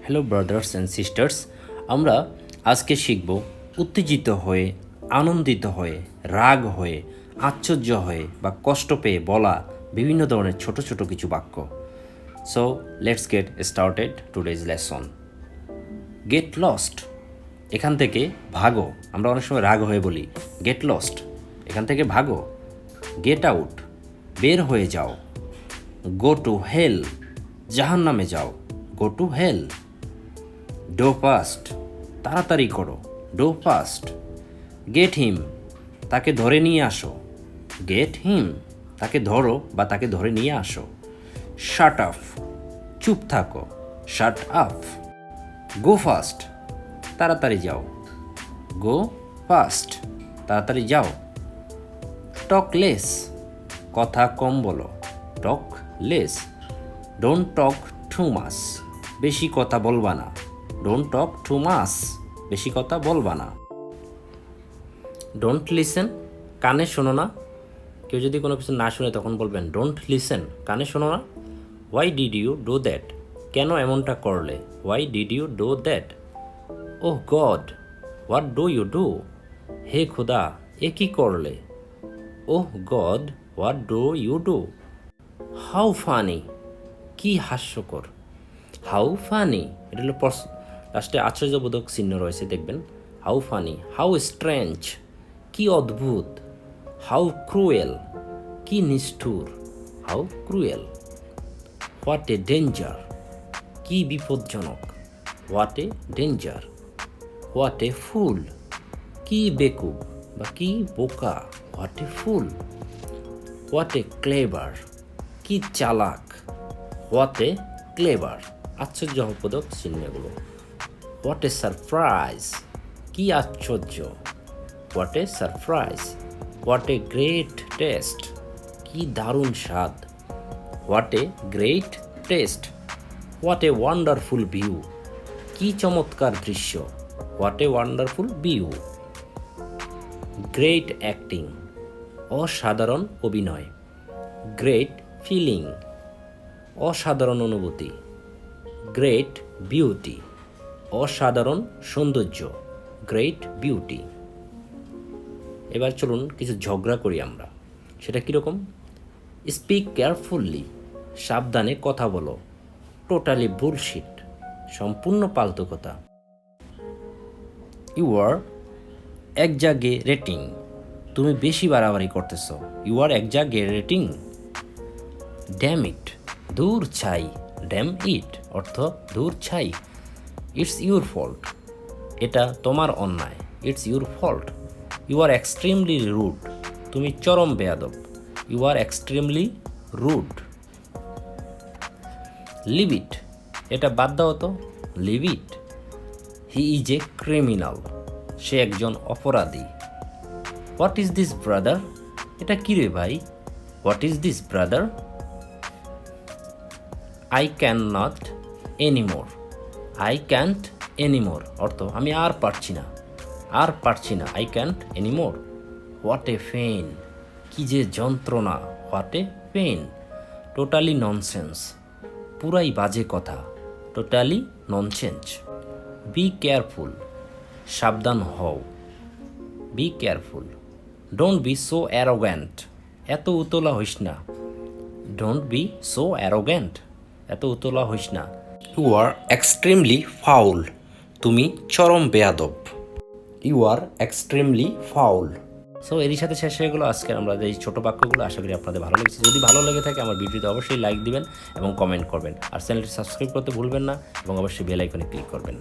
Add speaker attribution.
Speaker 1: Hello brothers and sisters, আমরা আজকে শিখব উত্তেজিত হয়ে, আনন্দিত হয়ে, রাগ হয়ে, আশ্চর্য হয়ে বা কষ্ট পেয়ে বলা বিভিন্ন ধরনের ছোট ছোট কিছু বাক্য। So let's get started today's lesson. Get lost, এখান থেকে ভাগো। আমরা অনেক সময় রাগ হয়ে বলি গেট লস্ট, এখান থেকে ভাগো। গেট আউট, বের হয়ে যাও। গো টু হেল, জাহান্নামে যাও। Go to hell. Do fast, তাড়াতাড়ি করো। Do fast. গেট হিম, তাকে ধরে নিয়ে আসো। গেট হিম, তাকে ধরো বা তাকে ধরে নিয়ে আসো। শাট আপ, চুপ থাকো। Shut up. গো ফাস্ট, তাড়াতাড়ি যাও। গো ফাস্ট, তাড়াতাড়ি যাও। টক লেস, কথা কম বলো। Talk less. Don't talk too much, বেশি কথা বলবা না। ডোন্ট টক টু মাচ, বেশি কথা বলবা না। ডোন্ট লিসেন, কানে শোনো না। কেউ যদি কোনো কিছু না শুনে তখন বলবেন ডোন্ট লিসেন, কানে শোনো না। Why did you do that, কেন এমনটা করলে। Why did you do that. Oh god, what do you do, হে খুদা, এ কি করলে। Oh god, what do you do. How funny, কি হাস্যকর। হাউ ফানি, এটা হলো লাস্টে আশ্চর্যবোধক চিহ্ন রয়েছে, দেখবেন। How funny. হাউ স্ট্রেঞ্জ, কি অদ্ভুত। হাউ ক্রুয়েল, কি নিষ্ঠুর। How cruel. What a danger, কি বিপজ্জনক। What a danger. What a fool, কি বেকুব বা কি বোকা। What a fool. What a clever, কি চালাক। হোয়াট এ ক্লেভার, আশ্চর্যবোধক চিহ্নগুলো। হোয়াট এ সারপ্রাইজ, কি আশ্চর্য। What a surprise. What a great test, কি দারুণ স্বাদ। What a great test. What a wonderful view, কি চমৎকার দৃশ্য। What a wonderful view. Great acting, অসাধারণ অভিনয়। গ্রেট ফিলিং, অসাধারণ অনুভূতি। গ্রেট বিউটি, অসাধারণ সৌন্দর্য। Great beauty. এবার চলুন কিছু ঝগড়া করি আমরা। সেটা কীরকম। স্পিক কেয়ারফুললি, সাবধানে কথা বলো। টোটালি বুলশিট, সম্পূর্ণ পাল্টু কথা। ইউ আর এক্সাজারেটিং, তুমি বেশি বাড়াবাড়ি করতেছ। You R এক্সাজারেটিং। ড্যাম ইট, দূর ছাই। ড্যাম ইট অর্থ দূর ছাই। ইটস ইউর ফল্ট, এটা তোমার অন্যায়। It's your fault. You are extremely rude, তুমি চরম বেয়াদব। You are extremely rude. Leave it, এটা বাদ দাও তো। Leave it. He is a criminal, সে একজন অপরাধী। হোয়াট ইজ দিস ব্রাদার, এটা কী রে ভাই। What is this brother. I can not anymore, I can't anymore অর্থ আমি আর পারছি না, আর পারছি না। I can't anymore. What a pain, কি যে যন্ত্রণা। What a pain. Totally nonsense, পুরাই বাজে কথা। Totally nonsense. বি কেয়ারফুল, সাবধান হও। Be careful. Don't be so arrogant, এত উতলা হইস না। ডোন্ট বি সো অ্যারোগ্যান্ট, এত উতলা হইস না। ইউ আর এক্সট্রিমলি ফাউল, তুমি চরম বেয়াদব। You are extremely foul. So এরই সাথে শেষ হয়ে গেলো আজকের আমরা এই ছোটো বাক্যগুলো। আশা করি আপনাদের ভালো লেগেছে। যদি ভালো লেগে থাকে আমার ভিডিওতে অবশ্যই লাইক দিবেন এবং কমেন্ট করবেন। আর চ্যানেলটি সাবস্ক্রাইব করতে ভুলবেন না এবং অবশ্যই বেল আইকনে ক্লিক করবেন।